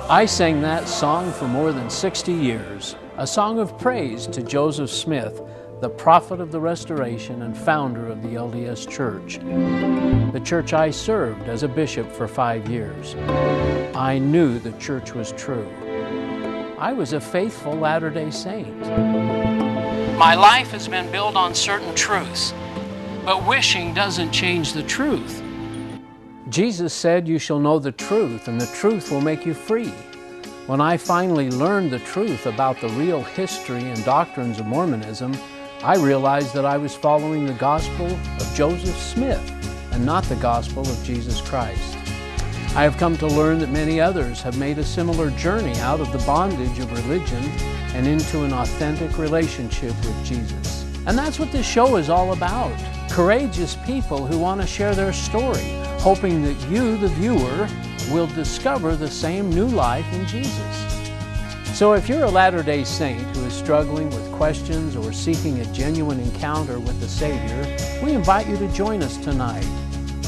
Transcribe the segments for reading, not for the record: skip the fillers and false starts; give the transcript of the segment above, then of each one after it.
I sang that song for more than 60 years, a song of praise to Joseph Smith, the prophet of the Restoration and founder of the LDS Church, the church I served as a bishop for 5 years. I knew the church was true. I was a faithful Latter-day Saint. My life has been built on certain truths, but wishing doesn't change the truth. Jesus said, "You shall know the truth, and the truth will make you free." When I finally learned the truth about the real history and doctrines of Mormonism, I realized that I was following the gospel of Joseph Smith and not the gospel of Jesus Christ. I have come to learn that many others have made a similar journey out of the bondage of religion and into an authentic relationship with Jesus. And that's what this show is all about. Courageous people who want to share their story, hoping that you, the viewer, will discover the same new life in Jesus. So if you're a Latter-day Saint who is struggling with questions or seeking a genuine encounter with the Savior, we invite you to join us tonight.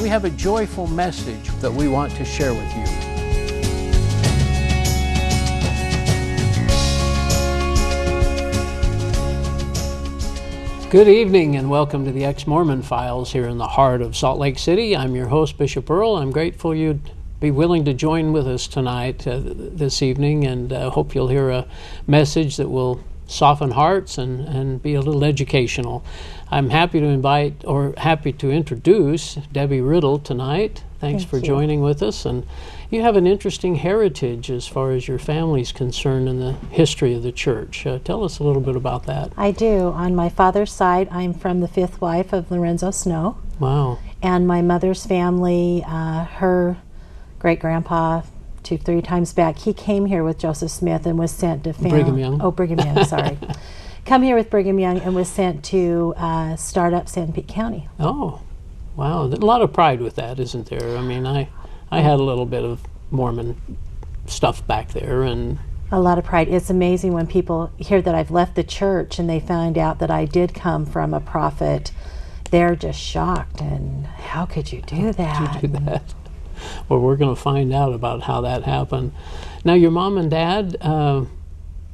We have a joyful message that we want to share with you. Good evening and welcome to the Ex-Mormon Files here in the heart of Salt Lake City. I'm your host, Bishop Earl. I'm grateful you'd be willing to join with us tonight, this evening, and hope you'll hear a message that will soften hearts and be a little educational. I'm happy to introduce Debbie Riddle tonight. Thanks for joining with us. And you have an interesting heritage as far as your family's concerned in the history of the church. Tell us a little bit about that. I do. On my father's side, I'm from the fifth wife of Lorenzo Snow. Wow. And my mother's family, her great-grandpa, 2-3 times back, he came here with Joseph Smith and was sent to Brigham Young. Oh, Brigham Young, sorry. Come here with Brigham Young and was sent to start up San Pete County. Oh, wow. A lot of pride with that, isn't there? I mean, I had a little bit of Mormon stuff back there. And a lot of pride. It's amazing when people hear that I've left the church and they find out that I did come from a prophet. They're just shocked. And how could you do that? How could you do that? Well, we're going to find out about how that happened. Now, your mom and dad,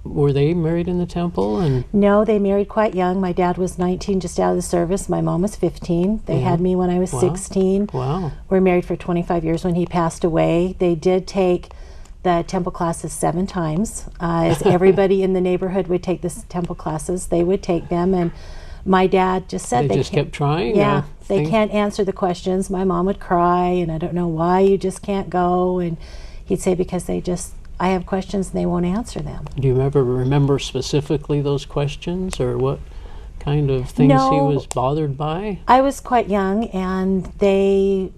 were they married in the temple? And no, they married quite young. My dad was 19, just out of the service. My mom was 15. They had me when I was 16. Wow. We were married for 25 years when he passed away. They did take the temple classes 7 times. As everybody in the neighborhood would take the temple classes, they would take them. And my dad just said they just kept trying? Yeah, they can't answer the questions. My mom would cry, and I don't know why you just can't go. And he'd say, because I have questions and they won't answer them. Do you ever remember specifically those questions or what kind of things he was bothered by? I was quite young, and they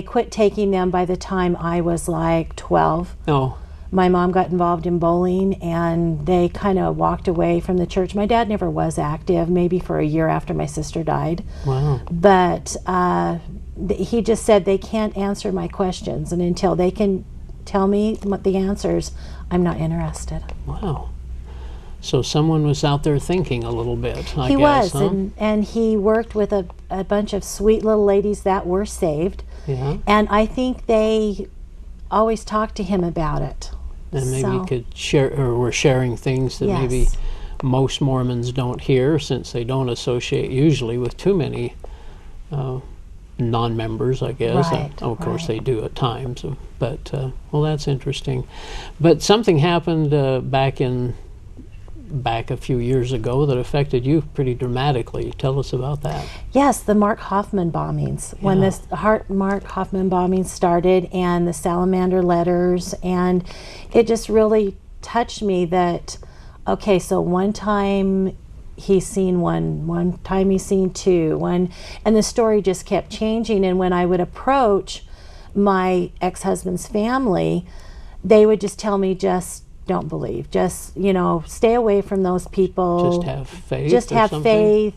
quit taking them by the time I was like 12. Oh. My mom got involved in bowling, and they kind of walked away from the church. My dad never was active, maybe for a year after my sister died. Wow. But he just said, they can't answer my questions, and until they can tell me what the answers, I'm not interested. Wow. So someone was out there thinking a little bit, I guess. He was, huh? and he worked with a bunch of sweet little ladies that were saved. Yeah. And I think they always talked to him about it. And maybe you could share, or were sharing things that maybe most Mormons don't hear, since they don't associate usually with too many non-members, I guess. Of course they do at times, but well, that's interesting. But something happened back a few years ago that affected you pretty dramatically. Tell us about that. Yes, the Mark Hoffman bombings. When this Mark Hoffman bombings started, and the salamander letters, and it just really touched me that, okay, so one time he's seen one time he's seen 2, and the story just kept changing. And when I would approach my ex-husband's family, they would just tell me, just don't believe. Just, stay away from those people. Just have faith. Just have faith.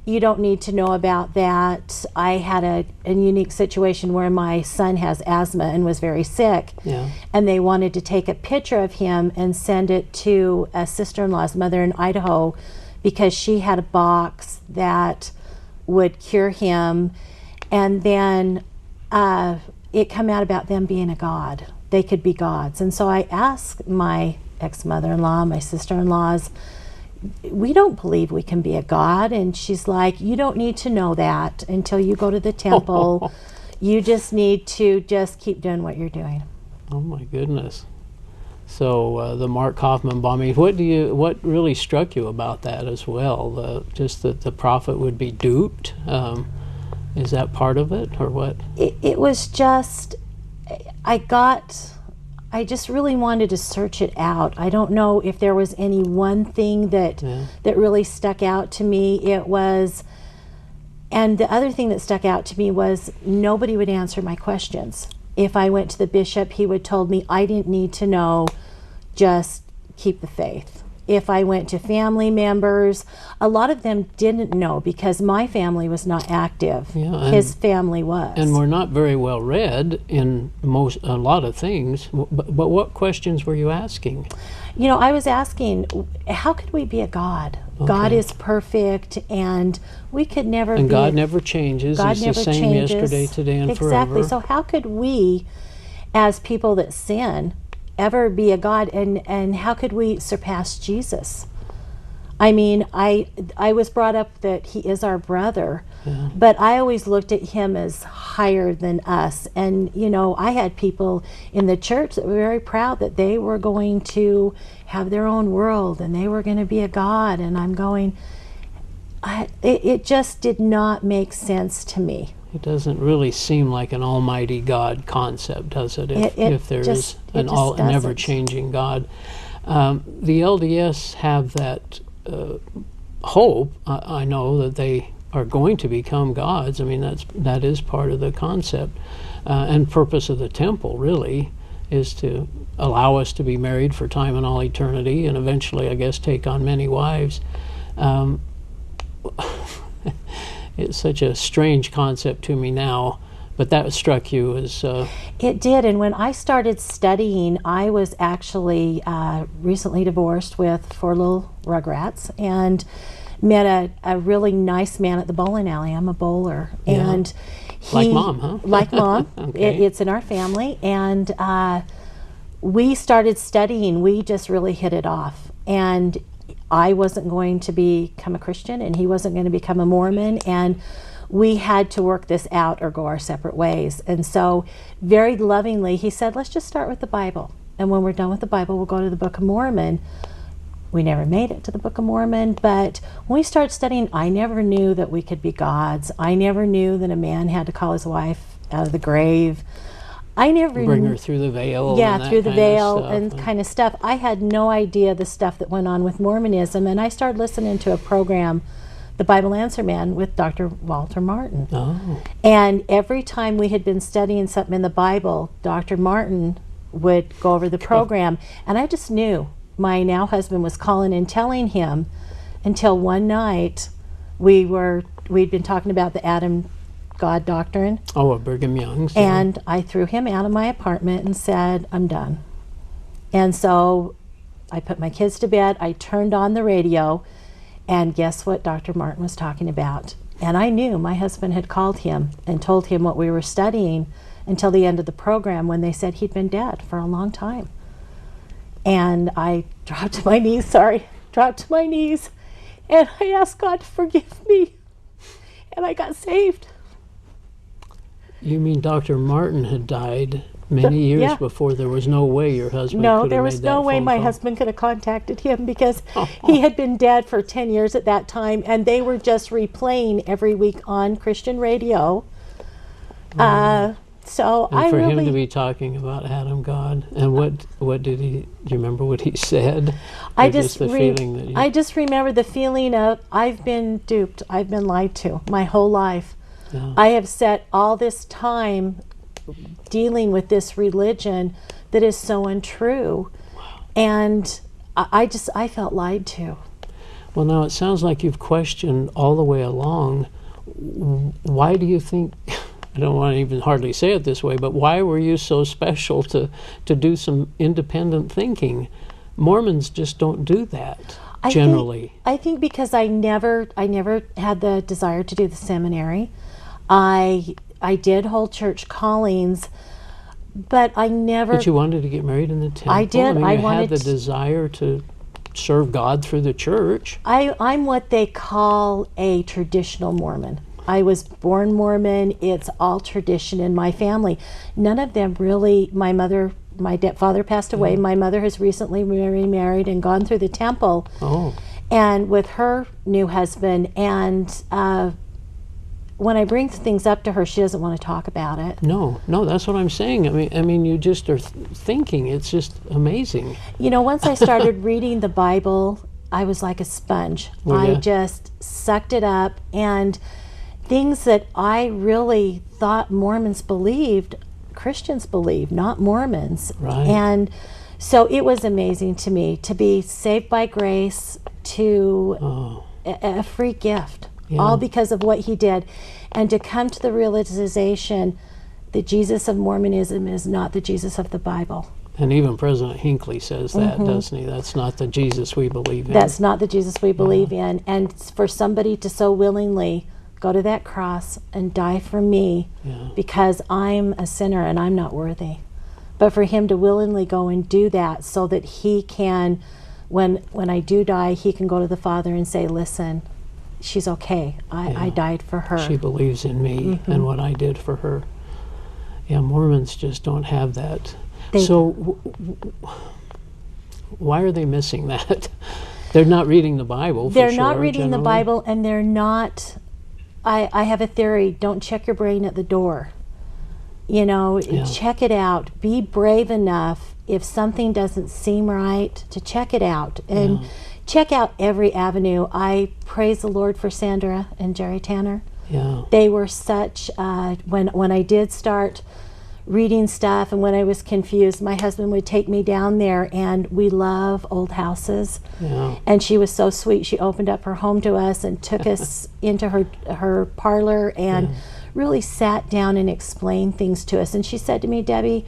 You don't need to know about that. I had a unique situation where my son has asthma and was very sick. Yeah. And they wanted to take a picture of him and send it to a sister-in-law's mother in Idaho, because she had a box that would cure him. And then it come out about them being a god. they could be gods. And so I asked my ex-mother-in-law, my sister-in-laws, we don't believe we can be a god. And she's like, you don't need to know that until you go to the temple. You just need to just keep doing what you're doing. Oh my goodness. So the Mark Hoffman bombing, what really struck you about that as well? Just that the prophet would be duped? Is that part of it, or what? It was just, I just really wanted to search it out. I don't know if there was any one thing that really stuck out to me. It was, and the other thing that stuck out to me was nobody would answer my questions. If I went to the bishop, he would told me I didn't need to know, just keep the faith. If I went to family members, a lot of them didn't know because my family was not active. His family was. And we're not very well read in a lot of things. But what questions were you asking? You know, I was asking, how could we be a God? Okay. God is perfect, and we could never be. And God never changes. He's the same yesterday, today, and forever. Exactly. So how could we, as people that sin, ever be a God, and how could we surpass Jesus? I mean, I was brought up that he is our brother, but I always looked at him as higher than us. And, you know, I had people in the church that were very proud that they were going to have their own world and they were going to be a God. And I'm going, it just did not make sense to me. It doesn't really seem like an almighty God concept, does it? If there is an never-changing God. The LDS have that hope. I know that they are going to become gods. I mean, that is part of the concept and purpose of the temple, really, is to allow us to be married for time and all eternity, and eventually, I guess, take on many wives. It's such a strange concept to me now, but that struck you as... It did, and when I started studying, I was actually recently divorced with 4 little rugrats, and met a really nice man at the bowling alley. I'm a bowler. Yeah. And he... Like Mom, huh? Like Mom. Okay. It's in our family, and we started studying. We just really hit it off, and I wasn't going to become a Christian, and he wasn't going to become a Mormon, and we had to work this out or go our separate ways. And so very lovingly, he said, let's just start with the Bible. And when we're done with the Bible, we'll go to the Book of Mormon. We never made it to the Book of Mormon, but when we started studying, I never knew that we could be gods. I never knew that a man had to call his wife out of the grave. I never bring her through the veil. Yeah, through the veil and kind of stuff. I had no idea the stuff that went on with Mormonism, and I started listening to a program, The Bible Answer Man, with Dr. Walter Martin. Oh. And every time we had been studying something in the Bible, Dr. Martin would go over the program, and I just knew my now husband was calling and telling him, until one night we'd been talking about the Adam God doctrine. Oh, at Brigham Young's. And I threw him out of my apartment and said, I'm done. And so I put my kids to bed, I turned on the radio, and guess what Dr. Martin was talking about? And I knew my husband had called him and told him what we were studying until the end of the program, when they said he'd been dead for a long time. And I dropped to my knees, and I asked God to forgive me. And I got saved. You mean Dr. Martin had died many years before? There was no way your husband could have made that phone call? No, there was no way my husband could have contacted him, because he had been dead for 10 years at that time, and they were just replaying every week on Christian radio. So and for him to be talking about Adam God, and what did he? Do you remember what he said? I just remember the feeling of, I've been duped, I've been lied to my whole life. Yeah. I have set all this time dealing with this religion that is so untrue. Wow. And I felt lied to. Well, now it sounds like you've questioned all the way along. Why do you think, I don't want to even hardly say it this way, but why were you so special to do some independent thinking? Mormons just don't do that generally. I think because I never had the desire to do the seminary. I did hold church callings, But I never... But you wanted to get married in the temple? I did. I mean, you had the to... desire to serve God through the church. I'm what they call a traditional Mormon. I was born Mormon. It's all tradition in my family. None of them really... My father passed away. My mother has recently remarried and gone through the temple. Oh. And with her new husband, and when I bring things up to her, she doesn't want to talk about it. No, that's what I'm saying. I mean, you just are thinking. It's just amazing. You know, once I started reading the Bible, I was like a sponge. I just sucked it up, and things that I really thought Mormons believed, Christians believed, not Mormons. Right. And so it was amazing to me to be saved by grace, to a free gift, all because of what he did, and to come to the realization that Jesus of Mormonism is not the Jesus of the Bible. And even President Hinckley says that, doesn't he? That's not the Jesus we believe in. That's not the Jesus we believe in. And for somebody to so willingly go to that cross and die for me because I'm a sinner and I'm not worthy. But for him to willingly go and do that so that he can, when I do die, he can go to the Father and say, listen, she's okay. I died for her. She believes in me and what I did for her. Yeah, Mormons just don't have that. So why are they missing that? They're not reading the Bible, for They're sure, not reading generally. the Bible, and they're not... I have a theory, don't check your brain at the door. You know, check it out. Be brave enough, if something doesn't seem right, to check it out. And check out every avenue. I praise the Lord for Sandra and Jerry Tanner. Yeah. They were such... when I did start reading stuff, and when I was confused, my husband would take me down there, and we love old houses. Yeah. And she was so sweet. She opened up her home to us and took us into her parlor and really sat down and explained things to us. And she said to me, Debbie,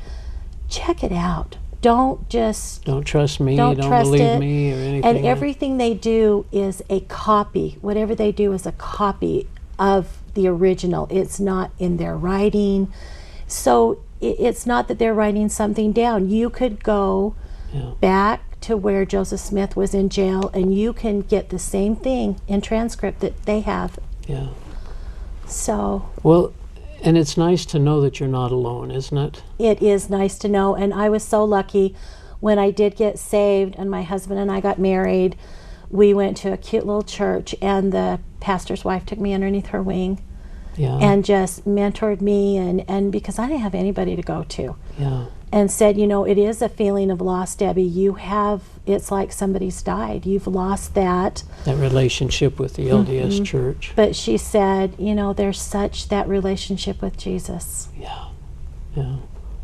check it out. Don't trust me, don't believe me or anything. And everything they do is a copy. Whatever they do is a copy of the original. It's not in their writing. So it's not that they're writing something down. You could go back to where Joseph Smith was in jail, and you can get the same thing in transcript that they have. Yeah. So. Well, and it's nice to know that you're not alone, isn't it? It is nice to know, and I was so lucky when I did get saved and my husband and I got married. We went to a cute little church, and the pastor's wife took me underneath her wing. Yeah. And just mentored me, and because I didn't have anybody to go to. Yeah. And said, you know, it is a feeling of loss, Debbie. It's like somebody's died. You've lost that relationship with the LDS Church. But she said, you know, there's that relationship with Jesus. Yeah. Yeah.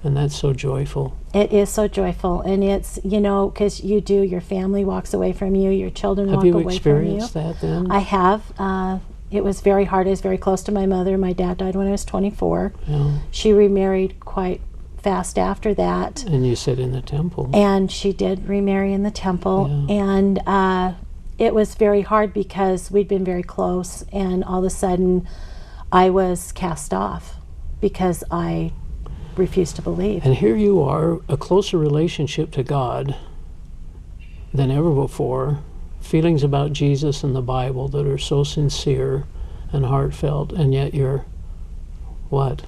And that's so joyful. It is so joyful. And it's, you know, because your family walks away from you, your children walk away from you. Have you experienced that then? I have. It was very hard. I was very close to my mother. My dad died when I was 24. Yeah. She remarried quite fast after that. And you said in the temple. And she did remarry in the temple. Yeah. And it was very hard because we'd been very close, and all of a sudden I was cast off because I refused to believe. And here you are, a closer relationship to God than ever before. Feelings about Jesus and the Bible that are so sincere and heartfelt, and yet you're what?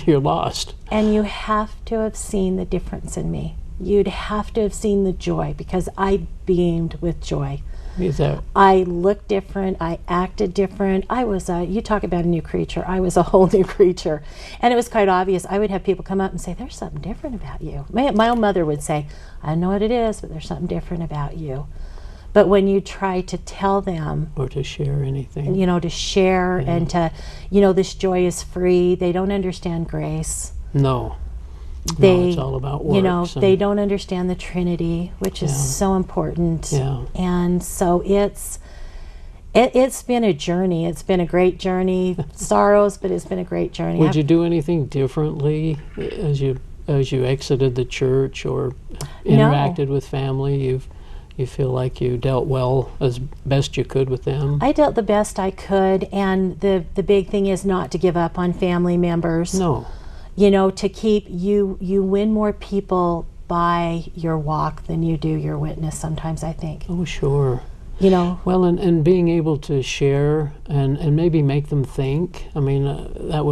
You're lost. And you have to have seen the difference in me. You'd have to have seen the joy, because I beamed with joy. I looked different. I acted different. I was you talk about a new creature. I was a whole new creature. And it was quite obvious. I would have people come up and say, there's something different about you. My own mother would say, I don't know what it is, but there's something different about you. But when you try to tell them, or to share anything, you know, to share and to, you know, this joy is free. They don't understand grace. No, it's all about works. You know, they don't understand the Trinity, which is so important. Yeah. And so it's been a journey. It's been a great journey. Sorrows, but it's been a great journey. Would you do anything differently as you exited the church or interacted with family? You feel like you dealt well as best you could with them? I dealt the best I could, and the big thing is not to give up on family members. No. you know, to keep you win more people by your walk than you do your witness sometimes, I think. Oh, sure. You know? Well, and being able to share and maybe make them think. I mean, that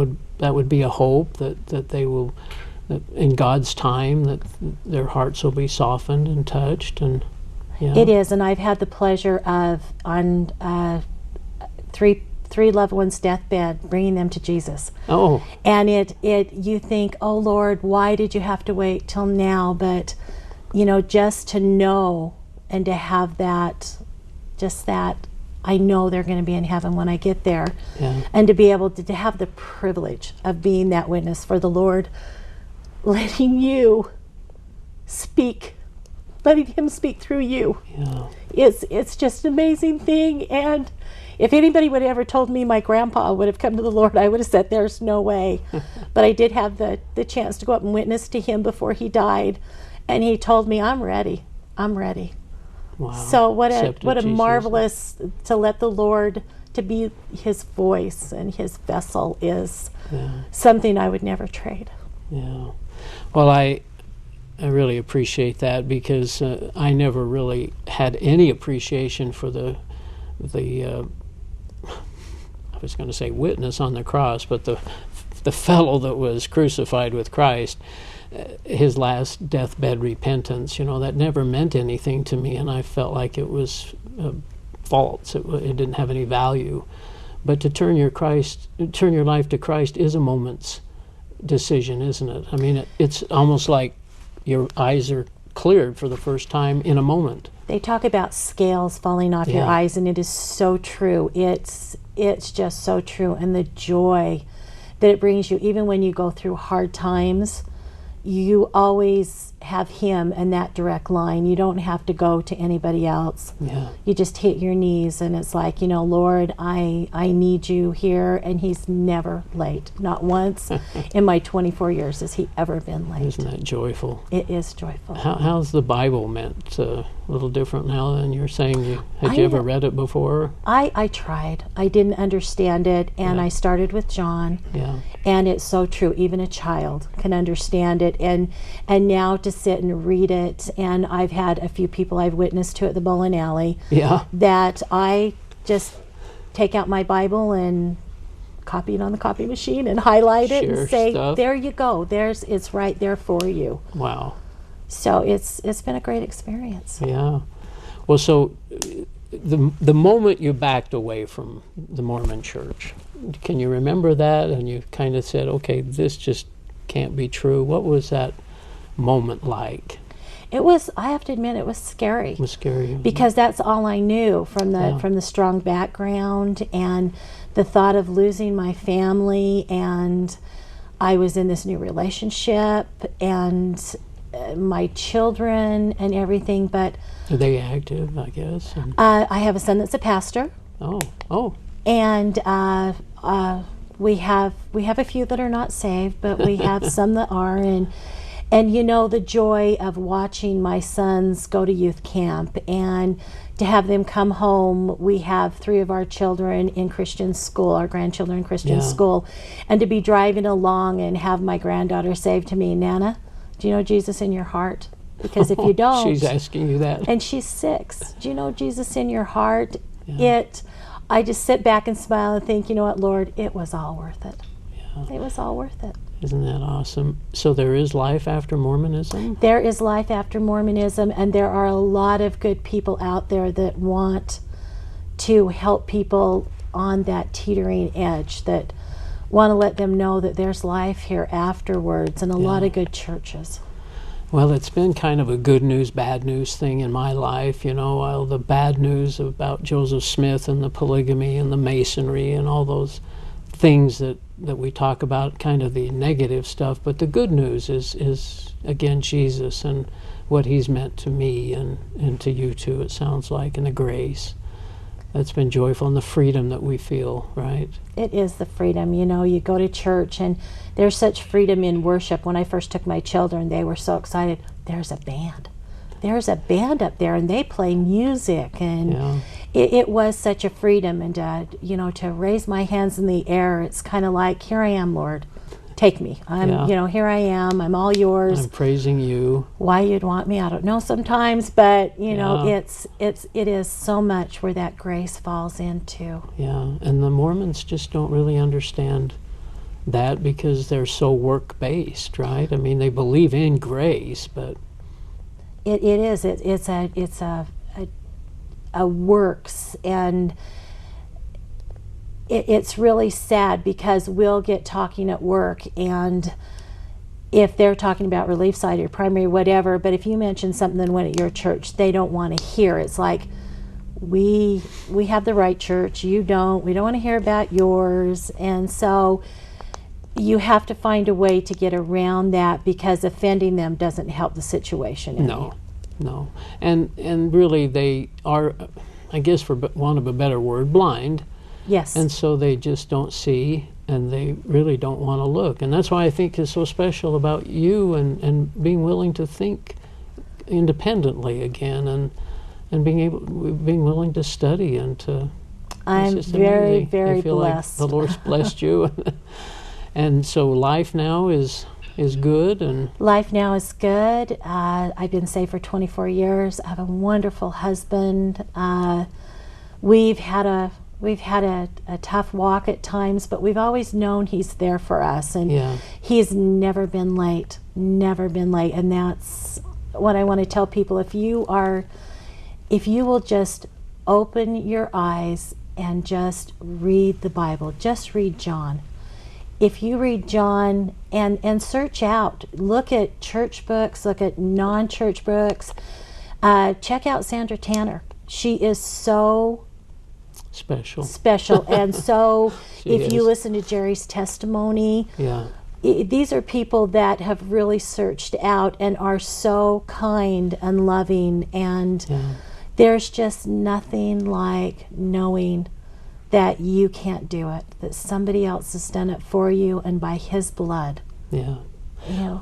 would be a hope that they will, that in God's time, that their hearts will be softened and touched. And yeah. It is, and I've had the pleasure of, on three loved ones' deathbed, bringing them to Jesus. Oh. And you think, oh Lord, why did you have to wait till now? But, you know, just to know and to have that, just that, I know they're going to be in heaven when I get there. Yeah. And to be able to have the privilege of being that witness for the Lord, letting you speak, letting him speak through you. Yeah. It's just an amazing thing. And if anybody would have ever told me my grandpa would have come to the Lord, I would have said, there's no way. But I did have the chance to go up and witness to him before he died. And he told me, I'm ready. I'm ready. Wow. So what a Jesus. marvelous, to let the Lord, to be his voice and his vessel is something I would never trade. Yeah. Well, I really appreciate that, because I never really had any appreciation for the I was going to say witness on the cross, but the fellow that was crucified with Christ, his last deathbed repentance, you know, that never meant anything to me, and I felt like it was false. It didn't have any value. But to turn your life to Christ is a moment's decision, isn't it? I mean, it's almost like your eyes are cleared for the first time in a moment. They talk about scales falling off your eyes, and it is so true. It's just so true. And the joy that it brings you, even when you go through hard times, you always have him in that direct line. You don't have to go to anybody else. Yeah. You just hit your knees, and it's like, you know, Lord, I need you here. And he's never late. Not once in my 24 years has he ever been late. Isn't that joyful? It is joyful. How's the Bible meant? A little different now than you're saying. Had you ever read it before? I tried. I didn't understand it, and I started with John. Yeah. And it's so true. Even a child can understand it. And now to sit and read it, and I've had a few people I've witnessed to at the bowling alley. Yeah. That I just take out my Bible and copy it on the copy machine and highlight it and say, there you go. It's right there for you. Wow. So it's been a great experience. Yeah. Well, so the moment you backed away from the Mormon church, can you remember that? And you kind of said, okay, this just can't be true. What was that moment like? It was, I have to admit, it was scary. It was scary. Because that's all I knew from the strong background and the thought of losing my family, and I was in this new relationship and my children and everything. But are they active, I guess? I have a son that's a pastor. Oh. And we have a few that are not saved, but we have some that are. And you know, the joy of watching my sons go to youth camp and to have them come home. We have 3 of our children in Christian school, our grandchildren in Christian school, and to be driving along and have my granddaughter say to me, Nana, do you know Jesus in your heart? Because if you don't... She's asking you that. And she's 6. Do you know Jesus in your heart? Yeah. I just sit back and smile and think, you know what, Lord, it was all worth it. Yeah. It was all worth it. Isn't that awesome? So there is life after Mormonism? There is life after Mormonism, and there are a lot of good people out there that want to help people on that teetering edge, that want to let them know that there's life here afterwards, and a lot of good churches. Well, it's been kind of a good news, bad news thing in my life. You know, all the bad news about Joseph Smith and the polygamy and the masonry and all those things that we talk about, kind of the negative stuff. But the good news is again, Jesus and what he's meant to me and to you too, it sounds like, and the grace that's been joyful, and the freedom that we feel, right? It is the freedom. You know, you go to church and there's such freedom in worship. When I first took my children, they were so excited. There's a band. There's a band up there, and they play music, and it was such a freedom. And to raise my hands in the air, it's kind of like, here I am, Lord. take me. I'm, here I am. I'm all yours. I'm praising you. Why you'd want me, I don't know sometimes, but it is so much where that grace falls into. Yeah, and the Mormons just don't really understand that because they're so work-based, right? I mean, they believe in grace, but it is. It's a works, and it's really sad because we'll get talking at work, and if they're talking about Relief Society or primary, whatever, but if you mention something that went at your church, they don't want to hear. It's like, we have the right church, you don't. We don't want to hear about yours. And so you have to find a way to get around that, because offending them doesn't help the situation. No. And really they are, I guess for want of a better word, blind. Yes. And so they just don't see, and they really don't want to look. And that's why I think it's so special about you and being willing to think independently again, and being willing to study and to. I'm very, very blessed. Like the Lord's blessed you. And so life now is good, and life now is good. I've been saved for 24 years. I have a wonderful husband. We've had a tough walk at times, but we've always known he's there for us, and he's never been late. And that's what I want to tell people. If you will just open your eyes and just read the Bible, just read John. If you read John and search out, look at church books, look at non-church books, check out Sandra Tanner. She is so special. And so if you listen to Jerry's testimony, these are people that have really searched out and are so kind and loving, and there's just nothing like knowing that you can't do it, that somebody else has done it for you, and by his blood. Yeah.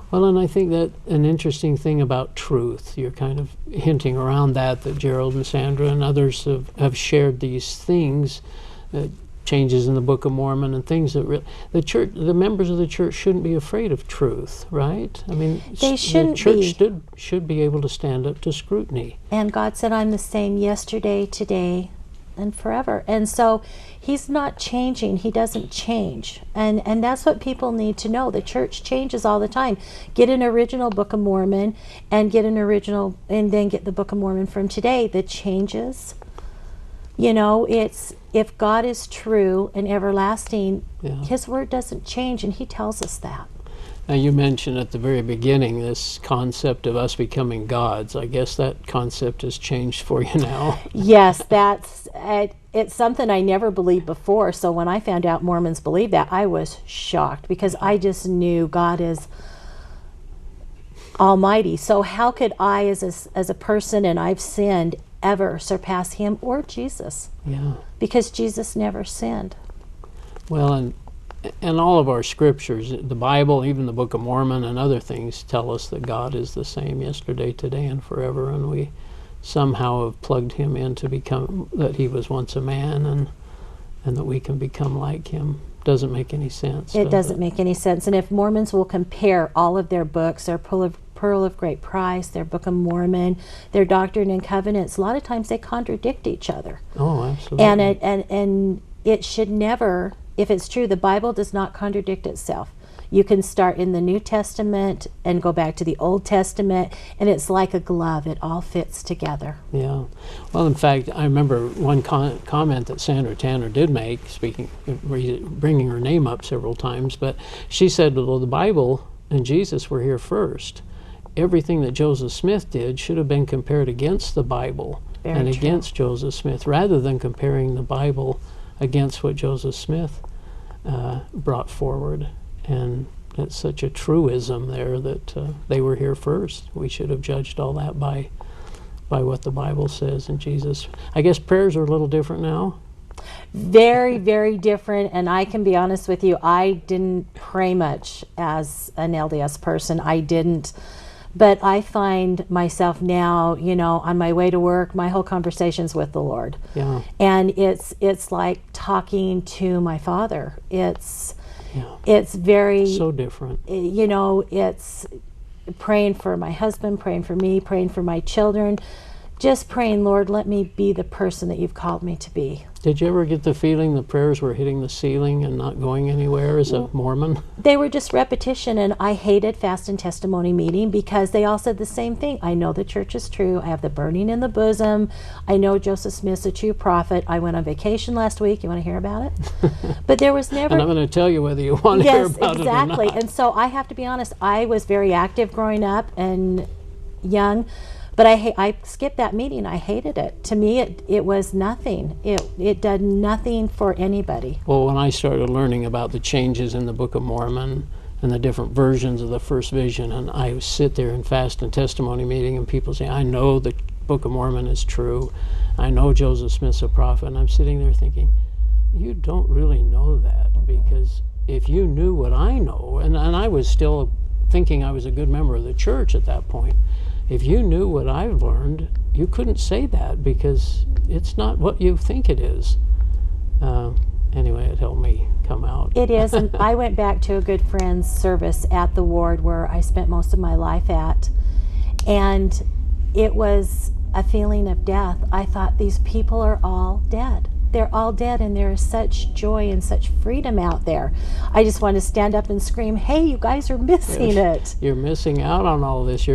Well, and I think that an interesting thing about truth, you're kind of hinting around that Gerald and Sandra and others have shared these things, changes in the Book of Mormon and things that the members of the church shouldn't be afraid of truth, right? I mean, they shouldn't. The church should be able to stand up to scrutiny. And God said, I'm the same yesterday, today, and forever. And so he's not changing. He doesn't change. And that's what people need to know. The church changes all the time. Get an original Book of Mormon and then get the Book of Mormon from today that changes. It's, if God is true and everlasting, his word doesn't change, and he tells us that. Now, you mentioned at the very beginning this concept of us becoming gods. I guess that concept has changed for you now. Yes, it's something I never believed before. So when I found out Mormons believe that, I was shocked, because I just knew God is almighty. So how could I, as a person, and I've sinned, ever surpass him or Jesus? Yeah. Because Jesus never sinned. Well, and all of our scriptures, the Bible, even the Book of Mormon and other things, tell us that God is the same yesterday, today, and forever, and we somehow have plugged him in to become, that he was once a man, and that we can become like him. Doesn't make any sense. It doesn't make any sense. And if Mormons will compare all of their books, their Pearl of Great Price, their Book of Mormon, their Doctrine and Covenants, a lot of times they contradict each other. Oh, absolutely. And it should never. If it's true, the Bible does not contradict itself. You can start in the New Testament and go back to the Old Testament, and it's like a glove. It all fits together. Yeah. Well, in fact, I remember one comment that Sandra Tanner did make, bringing her name up several times, but she said, well, the Bible and Jesus were here first. Everything that Joseph Smith did should have been compared against the Bible against Joseph Smith, rather than comparing the Bible against what Joseph Smith brought forward. And it's such a truism there that they were here first. We should have judged all that by what the Bible says. And Jesus, I guess prayers are a little different now. Very, very different. And I can be honest with you, I didn't pray much as an LDS person. I didn't. But I find myself now, on my way to work, my whole conversation's with the Lord. Yeah. And it's like talking to my Father. It's Yeah. It's very So different. You know, it's praying for my husband, praying for me, praying for my children, just praying, Lord, let me be the person that you've called me to be. Did you ever get the feeling the prayers were hitting the ceiling and not going anywhere as a Mormon? They were just repetition, and I hated fast and testimony meeting because they all said the same thing. I know the church is true. I have the burning in the bosom. I know Joseph Smith's a true prophet. I went on vacation last week. You want to hear about it? But there was never... And I'm going to tell you whether you want to hear about exactly. it or not. And so I have to be honest, I was very active growing up and young, but I skipped that meeting. I hated it. To me, it was nothing. It did nothing for anybody. Well, when I started learning about the changes in the Book of Mormon and the different versions of the first vision, and I would sit there in fast and testimony meeting, and people say, I know the Book of Mormon is true. I know Joseph Smith's a prophet. And I'm sitting there thinking, you don't really know that, because if you knew what I know, and I was still thinking I was a good member of the church at that point, if you knew what I've learned, you couldn't say that, because it's not what you think it is. Anyway, it helped me come out. It is, and I went back to a good friend's service at the ward where I spent most of my life at, and it was a feeling of death. I thought, these people are all dead. They're all dead, and there is such joy and such freedom out there. I just want to stand up and scream, hey, you guys are missing it. You're missing out on all this.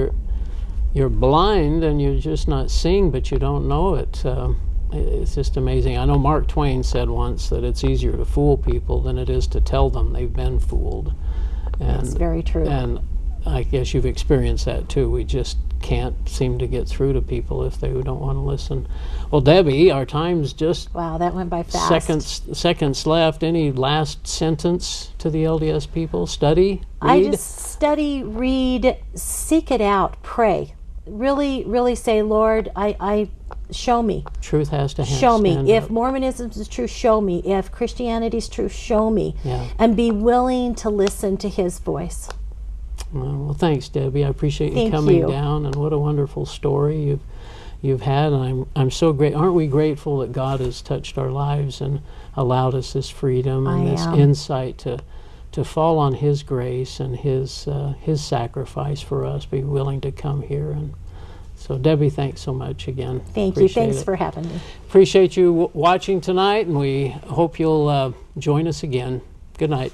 You're blind and you're just not seeing, but you don't know it. It's just amazing. I know Mark Twain said once that it's easier to fool people than it is to tell them they've been fooled. And, that's very true. And I guess you've experienced that too. We just can't seem to get through to people if they don't want to listen. Well, Debbie, our time's just... Wow, that went by fast. Seconds left. Any last sentence to the LDS people? Study? Read? I just study, read, seek it out, pray. Really, really say, Lord, I show me. Truth has to show me. If up. Mormonism is true, show me. If Christianity is true, show me. Yeah. And be willing to listen to his voice. Well, thanks, Debbie. I appreciate you Thank coming you. down, and what a wonderful story you've had. And I'm so great. Aren't we grateful that God has touched our lives and allowed us this freedom and this insight to fall on His grace and His sacrifice for us, be willing to come here. And so, Debbie, thanks so much again. Thank you. Thanks for having me. Appreciate you watching tonight, and we hope you'll join us again. Good night.